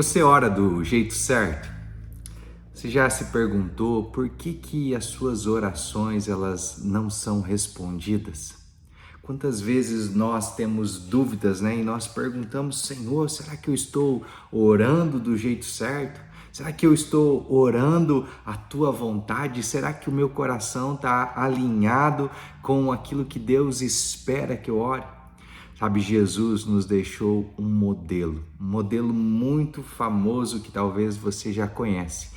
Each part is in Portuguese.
Você ora do jeito certo? Você já se perguntou por que as suas orações elas não são respondidas? Quantas vezes nós temos dúvidas, né? E nós perguntamos, Senhor, será que eu estou orando do jeito certo? Será que eu estou orando a tua vontade? Será que o meu coração está alinhado com aquilo que Deus espera que eu ore? Sabe, Jesus nos deixou um modelo muito famoso que talvez você já conhece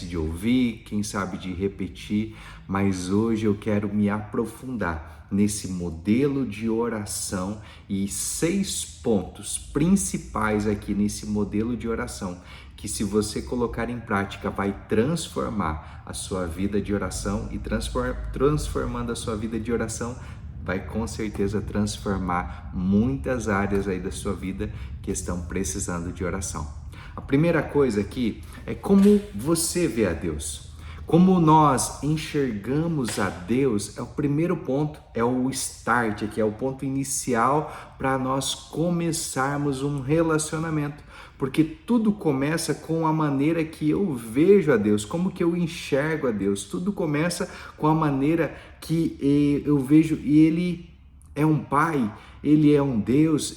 de ouvir, quem sabe de repetir, mas hoje eu quero me aprofundar nesse modelo de oração e 6 pontos principais aqui nesse modelo de oração que, se você colocar em prática, vai transformar a sua vida de oração e transformando a sua vida de oração, vai com certeza transformar muitas áreas aí da sua vida que estão precisando de oração. A primeira coisa aqui é como você vê a Deus. Como nós enxergamos a Deus é o primeiro ponto, é o start aqui, é o ponto inicial para nós começarmos um relacionamento. Porque tudo começa com a maneira que eu vejo a Deus, como que eu enxergo a Deus. Tudo começa com a maneira que eu vejo, e Ele é um Pai, Ele é um Deus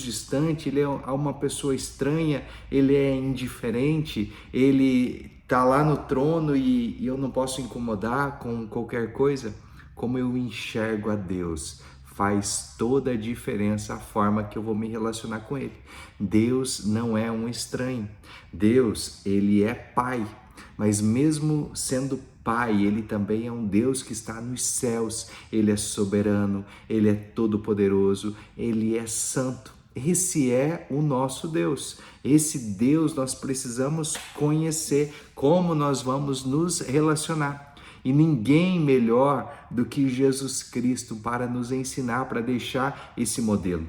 distante, Ele é uma pessoa estranha, Ele é indiferente, Ele está lá no trono e eu não posso incomodar com qualquer coisa. Como eu enxergo a Deus faz toda a diferença a forma que eu vou me relacionar com Ele. Deus não é um estranho. Deus, Ele é Pai, mas mesmo sendo Pai, Ele também é um Deus que está nos céus. Ele é soberano, Ele é todo-poderoso, Ele é santo. Esse é o nosso Deus. Esse Deus nós precisamos conhecer. Como nós vamos nos relacionar? E ninguém melhor do que Jesus Cristo para nos ensinar, para deixar esse modelo.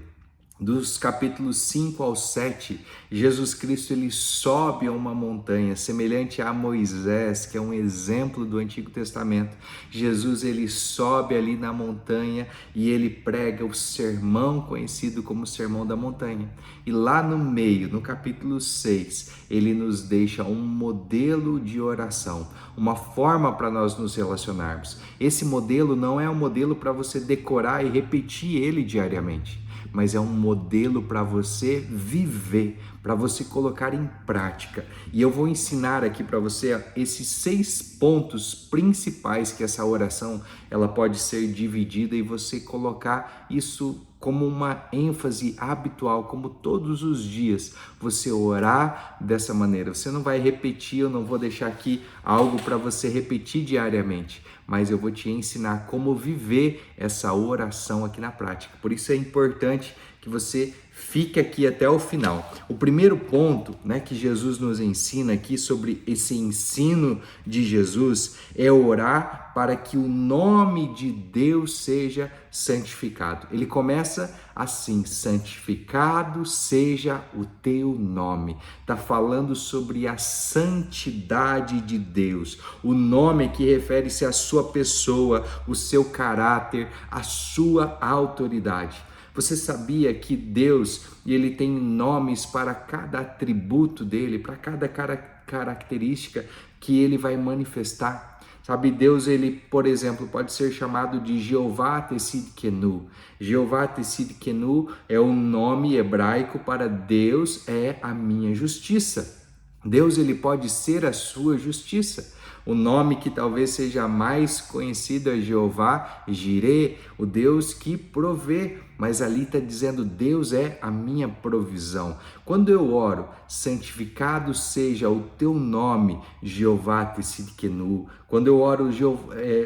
Dos capítulos 5 ao 7, Jesus Cristo ele sobe a uma montanha, semelhante a Moisés, que é um exemplo do Antigo Testamento. Jesus ele sobe ali na montanha e ele prega o sermão conhecido como Sermão da Montanha. E lá no meio, no capítulo 6, ele nos deixa um modelo de oração, uma forma para nós nos relacionarmos. Esse modelo não é um modelo para você decorar e repetir ele diariamente, mas é um modelo para você viver, para você colocar em prática. E eu vou ensinar aqui para você esses 6 pontos principais que essa oração ela pode ser dividida e você colocar isso como uma ênfase habitual, como todos os dias você orar dessa maneira. Você não vai repetir, eu não vou deixar aqui algo para você repetir diariamente, mas eu vou te ensinar como viver essa oração aqui na prática. Por isso é importante que você fique aqui até o final. O primeiro ponto, né, que Jesus nos ensina aqui sobre esse ensino de Jesus é orar para que o nome de Deus seja santificado. Ele começa assim: santificado seja o teu nome. Está falando sobre a santidade de Deus. O nome que refere-se à sua pessoa, o seu caráter, a sua autoridade. Você sabia que Deus ele tem nomes para cada atributo dele, para cada característica que ele vai manifestar? Sabe, Deus, ele, por exemplo, pode ser chamado de Jeová Tsidkenu. Jeová Tsidkenu é o nome hebraico para Deus é a minha justiça. Deus, ele pode ser a sua justiça. O nome que talvez seja mais conhecido é Jeová Jireh, o Deus que provê, mas ali está dizendo Deus é a minha provisão. Quando eu oro, santificado seja o teu nome, Jeová Tsidkenu. Quando eu oro,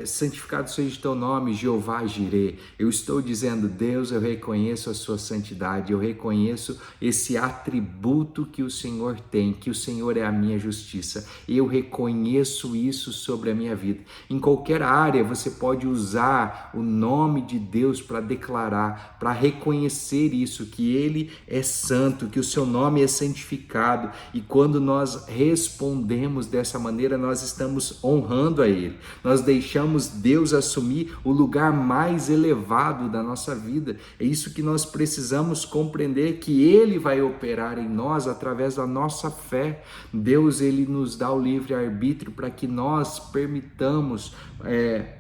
santificado seja o teu nome, Jeová Jireh, eu estou dizendo, Deus, eu reconheço a sua santidade, eu reconheço esse atributo que o Senhor tem, que o Senhor é a minha justiça. Eu reconheço isso sobre a minha vida. Em qualquer área você pode usar o nome de Deus para declarar, para reconhecer isso, que Ele é santo, que o seu nome é santificado, e quando nós respondemos dessa maneira, nós estamos honrando a Ele, nós deixamos Deus assumir o lugar mais elevado da nossa vida. É isso que nós precisamos compreender, que Ele vai operar em nós através da nossa fé. Deus, Ele nos dá o livre-arbítrio para que nós permitamos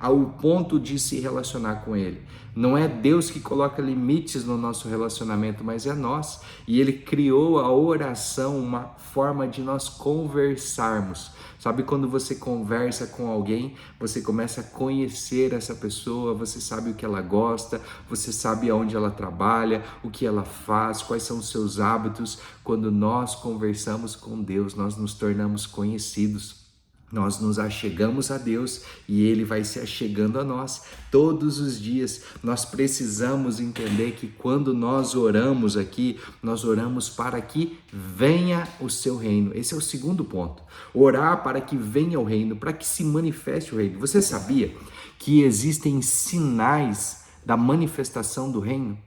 ao ponto de se relacionar com Ele. Não é Deus que coloca limites no nosso relacionamento, mas é nós. E Ele criou a oração, uma forma de nós conversarmos. Sabe, quando você conversa com alguém, você começa a conhecer essa pessoa, você sabe o que ela gosta, você sabe aonde ela trabalha, o que ela faz, quais são os seus hábitos. Quando nós conversamos com Deus, nós nos tornamos conhecidos. Nós nos achegamos a Deus e Ele vai se achegando a nós todos os dias. Nós precisamos entender que quando nós oramos aqui, nós oramos para que venha o seu reino. Esse é o segundo ponto. Orar para que venha o reino, para que se manifeste o reino. Você sabia que existem sinais da manifestação do reino?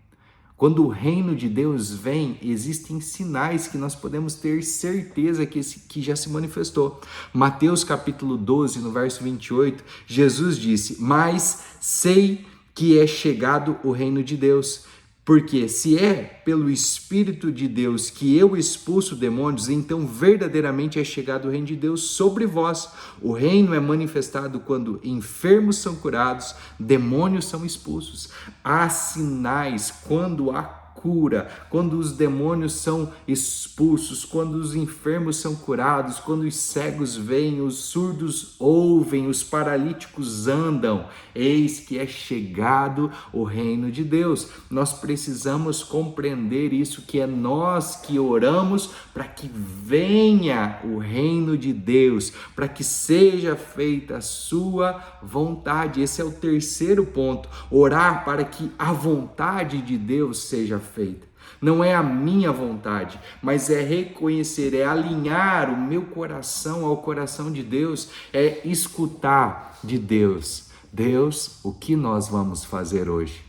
Quando o reino de Deus vem, existem sinais que nós podemos ter certeza que já se manifestou. Mateus capítulo 12, no verso 28, Jesus disse: "Mas sei que é chegado o reino de Deus, porque se é pelo Espírito de Deus que eu expulso demônios, então verdadeiramente é chegado o reino de Deus sobre vós. O reino é manifestado quando enfermos são curados, demônios são expulsos." Há sinais quando há cura, quando os demônios são expulsos, quando os enfermos são curados, quando os cegos veem, os surdos ouvem, os paralíticos andam. Eis que é chegado o reino de Deus. Nós precisamos compreender isso, que é nós que oramos para que venha o reino de Deus, para que seja feita a sua vontade. Esse é o terceiro ponto. Orar para que a vontade de Deus seja feita. Não é a minha vontade, mas é reconhecer, é alinhar o meu coração ao coração de Deus, é escutar de Deus. Deus, o que nós vamos fazer hoje?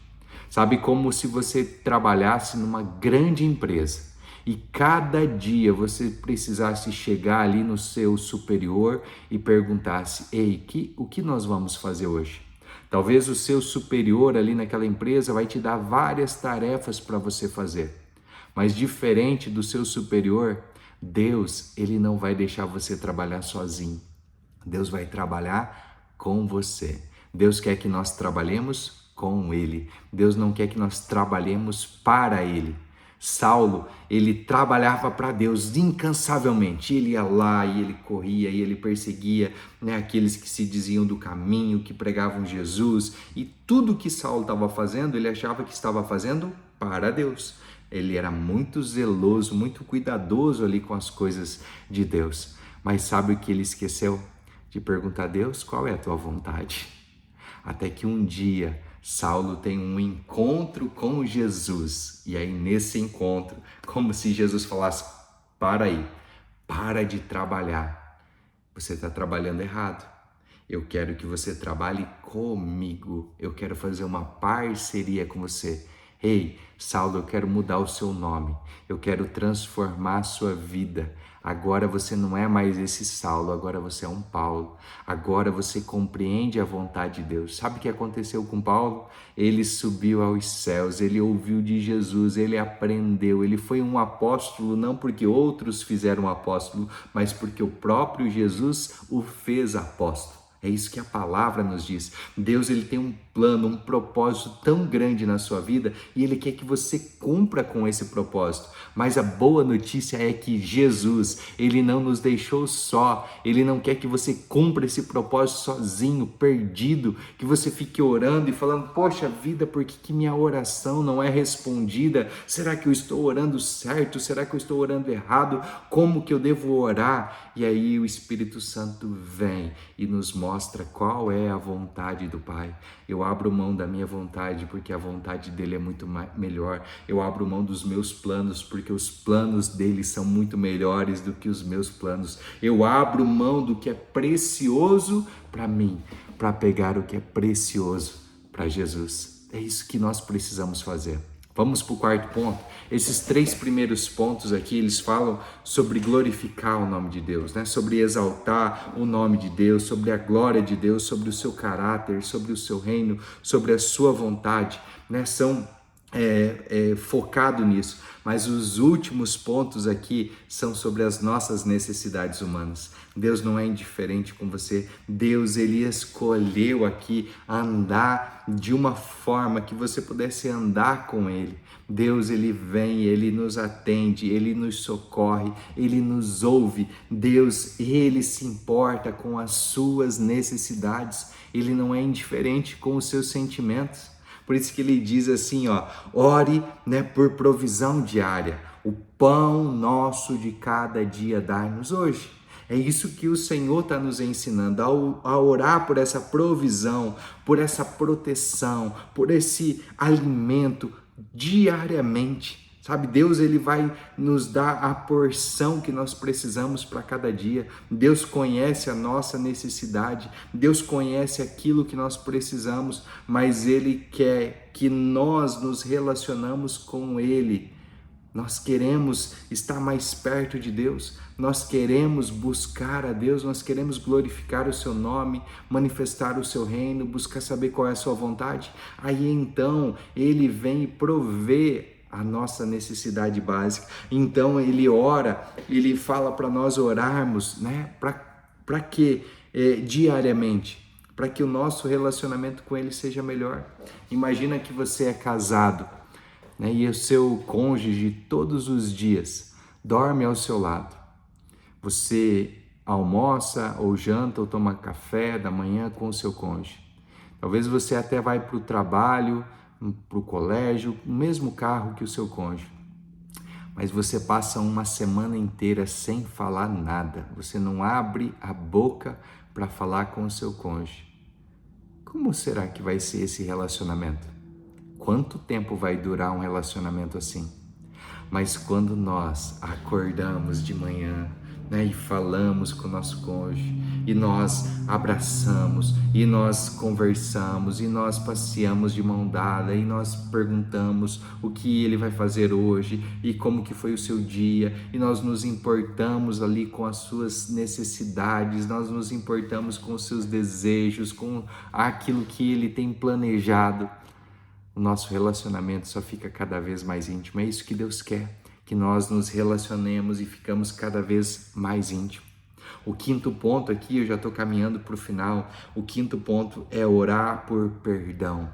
Sabe, como se você trabalhasse numa grande empresa e cada dia você precisasse chegar ali no seu superior e perguntasse: "Ei, o que nós vamos fazer hoje?" Talvez o seu superior ali naquela empresa vai te dar várias tarefas para você fazer. Mas diferente do seu superior, Deus, Ele não vai deixar você trabalhar sozinho. Deus vai trabalhar com você. Deus quer que nós trabalhemos com Ele. Deus não quer que nós trabalhemos para Ele. Saulo, ele trabalhava para Deus incansavelmente. Ele ia lá e ele corria e ele perseguia, aqueles que se diziam do caminho, que pregavam Jesus. E tudo que Saulo estava fazendo, ele achava que estava fazendo para Deus. Ele era muito zeloso, muito cuidadoso ali com as coisas de Deus. Mas sabe o que ele esqueceu? De perguntar a Deus: qual é a tua vontade? Até que um dia Saulo tem um encontro com Jesus, e aí nesse encontro, como se Jesus falasse: para aí, para de trabalhar, você está trabalhando errado, eu quero que você trabalhe comigo, eu quero fazer uma parceria com você. Ei, Saulo, eu quero mudar o seu nome, eu quero transformar a sua vida. Agora você não é mais esse Saulo, agora você é um Paulo. Agora você compreende a vontade de Deus. Sabe o que aconteceu com Paulo? Ele subiu aos céus, ele ouviu de Jesus, ele aprendeu. Ele foi um apóstolo não porque outros fizeram apóstolo, mas porque o próprio Jesus o fez apóstolo. É isso que a palavra nos diz. Deus, ele tem um plano, um propósito tão grande na sua vida e ele quer que você cumpra com esse propósito. Mas a boa notícia é que Jesus, ele não nos deixou só. Ele não quer que você cumpra esse propósito sozinho, perdido, que você fique orando e falando: poxa vida, por que minha oração não é respondida? Será que eu estou orando certo? Será que eu estou orando errado? Como que eu devo orar? E aí o Espírito Santo vem e nos mostra qual é a vontade do Pai. Eu abro mão da minha vontade porque a vontade dele é muito melhor. Eu abro mão dos meus planos porque os planos dele são muito melhores do que os meus planos. Eu abro mão do que é precioso para mim, para pegar o que é precioso para Jesus. É isso que nós precisamos fazer. Vamos para o quarto ponto. Esses 3 primeiros pontos aqui, eles falam sobre glorificar o nome de Deus, né? Sobre exaltar o nome de Deus, sobre a glória de Deus, sobre o seu caráter, sobre o seu reino, sobre a sua vontade, né? São focado nisso, mas os últimos pontos aqui são sobre as nossas necessidades humanas. Deus não é indiferente com você. Deus, ele escolheu aqui andar de uma forma que você pudesse andar com ele. Deus, ele vem, ele nos atende, ele nos socorre, ele nos ouve. Deus, ele se importa com as suas necessidades. Ele não é indiferente com os seus sentimentos. Por isso que ele diz assim, ore, né, por provisão diária. O pão nosso de cada dia dai-nos hoje. É isso que o Senhor está nos ensinando, a orar por essa provisão, por essa proteção, por esse alimento diariamente. Sabe, Deus, ele vai nos dar a porção que nós precisamos para cada dia. Deus conhece a nossa necessidade, Deus conhece aquilo que nós precisamos, mas ele quer que nós nos relacionamos com ele. Nós queremos estar mais perto de Deus, nós queremos buscar a Deus, nós queremos glorificar o seu nome, manifestar o seu reino, buscar saber qual é a sua vontade. Aí então ele vem e provê a nossa necessidade básica. Então ele ora, ele fala para nós orarmos, né? Para quê? Diariamente, para que o nosso relacionamento com ele seja melhor. Imagina que você é casado, né? E o seu cônjuge todos os dias dorme ao seu lado. Você almoça ou janta ou toma café da manhã com o seu cônjuge. Talvez você até vai para o trabalho, para o colégio, no mesmo carro que o seu cônjuge. Mas você passa uma semana inteira sem falar nada. Você não abre a boca para falar com o seu cônjuge. Como será que vai ser esse relacionamento? Quanto tempo vai durar um relacionamento assim? Mas quando nós acordamos de manhã, né, e falamos com o nosso cônjuge, e nós abraçamos, e nós conversamos, e nós passeamos de mão dada, e nós perguntamos o que ele vai fazer hoje, e como que foi o seu dia, e nós nos importamos ali com as suas necessidades, nós nos importamos com os seus desejos, com aquilo que ele tem planejado. O nosso relacionamento só fica cada vez mais íntimo. É isso que Deus quer, que nós nos relacionemos e ficamos cada vez mais íntimos. O quinto ponto aqui, eu já estou caminhando para o final, o quinto ponto é orar por perdão.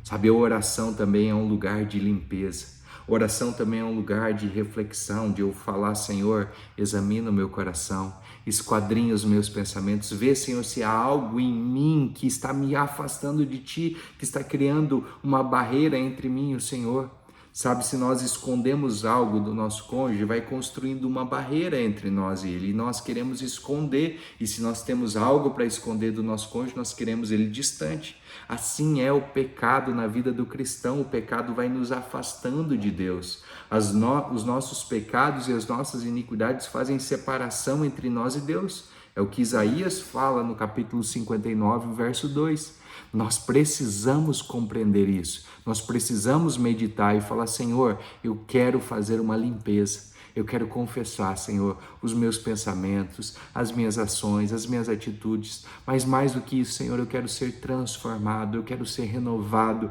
Sabe, a oração também é um lugar de limpeza. Oração também é um lugar de reflexão, de eu falar, Senhor, examina o meu coração, esquadrinha os meus pensamentos, vê, Senhor, se há algo em mim que está me afastando de Ti, que está criando uma barreira entre mim e o Senhor. Sabe, se nós escondemos algo do nosso cônjuge, vai construindo uma barreira entre nós e ele, e nós queremos esconder, e se nós temos algo para esconder do nosso cônjuge, nós queremos ele distante. Assim é o pecado na vida do cristão, o pecado vai nos afastando de Deus. Os nossos pecados e as nossas iniquidades fazem separação entre nós e Deus. É o que Isaías fala no capítulo 59, verso 2. Nós precisamos compreender isso, nós precisamos meditar e falar, Senhor, eu quero fazer uma limpeza, eu quero confessar, Senhor, os meus pensamentos, as minhas ações, as minhas atitudes, mas mais do que isso, Senhor, eu quero ser transformado, eu quero ser renovado,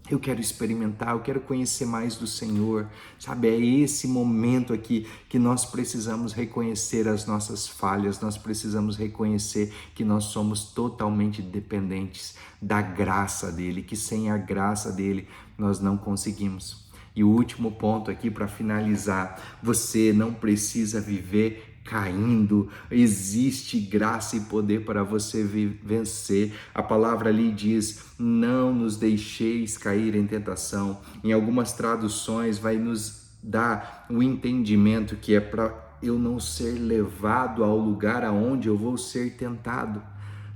eu quero experimentar, eu quero conhecer mais do Senhor, sabe? É esse momento aqui que nós precisamos reconhecer as nossas falhas, nós precisamos reconhecer que nós somos totalmente dependentes da graça dEle, que sem a graça dEle nós não conseguimos. E o último ponto aqui para finalizar, você não precisa viver caindo, existe graça e poder para você vencer. A palavra ali diz, não nos deixeis cair em tentação. Em algumas traduções vai nos dar o entendimento que é para eu não ser levado ao lugar aonde eu vou ser tentado.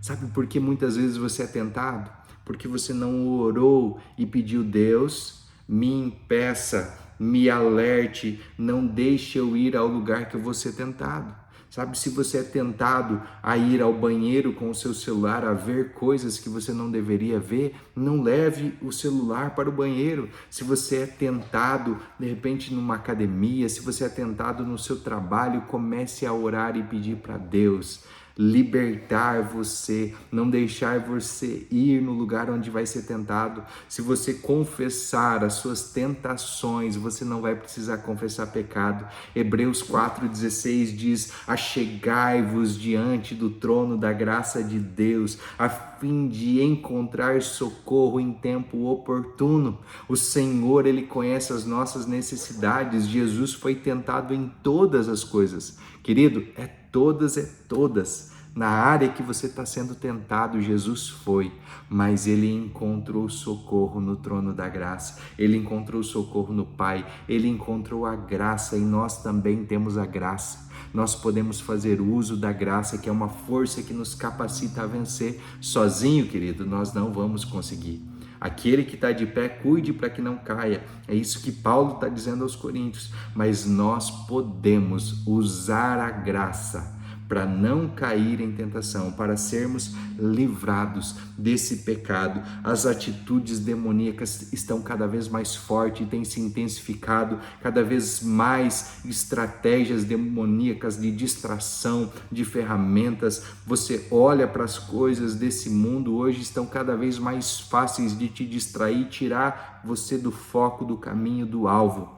Sabe por que muitas vezes você é tentado? Porque você não orou e pediu, Deus, me impeça, me alerte, não deixe eu ir ao lugar que eu vou ser tentado. Sabe, se você é tentado a ir ao banheiro com o seu celular, a ver coisas que você não deveria ver, não leve o celular para o banheiro. Se você é tentado, de repente, numa academia, se você é tentado no seu trabalho, comece a orar e pedir para Deus libertar você, não deixar você ir no lugar onde vai ser tentado. Se você confessar as suas tentações, você não vai precisar confessar pecado. Hebreus 4,16 diz: achegai-vos diante do trono da graça de Deus, a fim de encontrar socorro em tempo oportuno. O Senhor, Ele conhece as nossas necessidades. Jesus foi tentado em todas as coisas. Querido, é todas. Na área que você está sendo tentado, Jesus foi, mas Ele encontrou socorro no trono da graça, Ele encontrou socorro no Pai, Ele encontrou a graça e nós também temos a graça. Nós podemos fazer uso da graça, que é uma força que nos capacita a vencer. Sozinho, querido, nós não vamos conseguir. Aquele que está de pé, cuide para que não caia. É isso que Paulo está dizendo aos Coríntios. Mas nós podemos usar a graça para não cair em tentação, para sermos livrados desse pecado. As atitudes demoníacas estão cada vez mais fortes e têm se intensificado, cada vez mais estratégias demoníacas de distração, de ferramentas. Você olha para as coisas desse mundo, hoje estão cada vez mais fáceis de te distrair, tirar você do foco, do caminho, do alvo.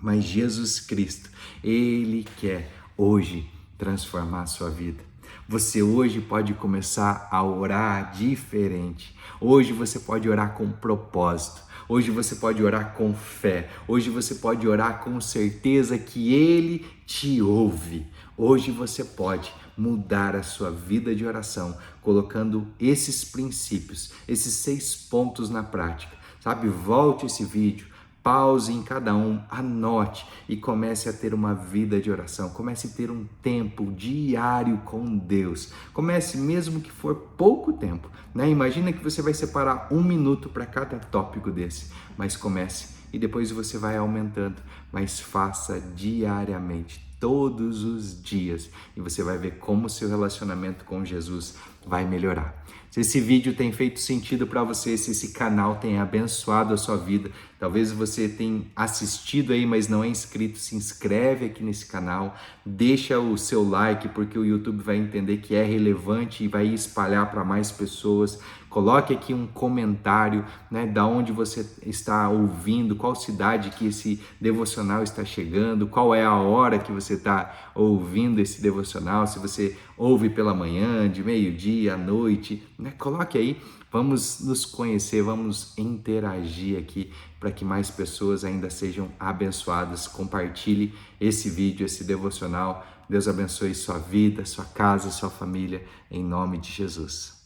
Mas Jesus Cristo, Ele quer hoje transformar a sua vida. Você hoje pode começar a orar diferente. Hoje você pode orar com propósito. Hoje você pode orar com fé. Hoje você pode orar com certeza que Ele te ouve. Hoje você pode mudar a sua vida de oração, colocando esses princípios, esses 6 pontos na prática. Sabe, volte esse vídeo, pause em cada um, anote e comece a ter uma vida de oração. Comece a ter um tempo diário com Deus. Comece, mesmo que for pouco tempo, né? Imagina que você vai separar 1 minuto para cada tópico desse, mas comece e depois você vai aumentando, mas faça diariamente, todos os dias, e você vai ver como o seu relacionamento com Jesus vai melhorar. Se esse vídeo tem feito sentido para você, se esse canal tem abençoado a sua vida, talvez você tenha assistido aí, mas não é inscrito, se inscreve aqui nesse canal, deixa o seu like, porque o YouTube vai entender que é relevante e vai espalhar para mais pessoas. Coloque aqui um comentário, né, da onde você está ouvindo, qual cidade que esse devocional está chegando, qual é a hora que você está ouvindo esse devocional, se você ouve pela manhã, de meio-dia, à noite, né? Coloque aí, vamos nos conhecer, vamos interagir aqui para que mais pessoas ainda sejam abençoadas. Compartilhe esse vídeo, esse devocional. Deus abençoe sua vida, sua casa, sua família, em nome de Jesus.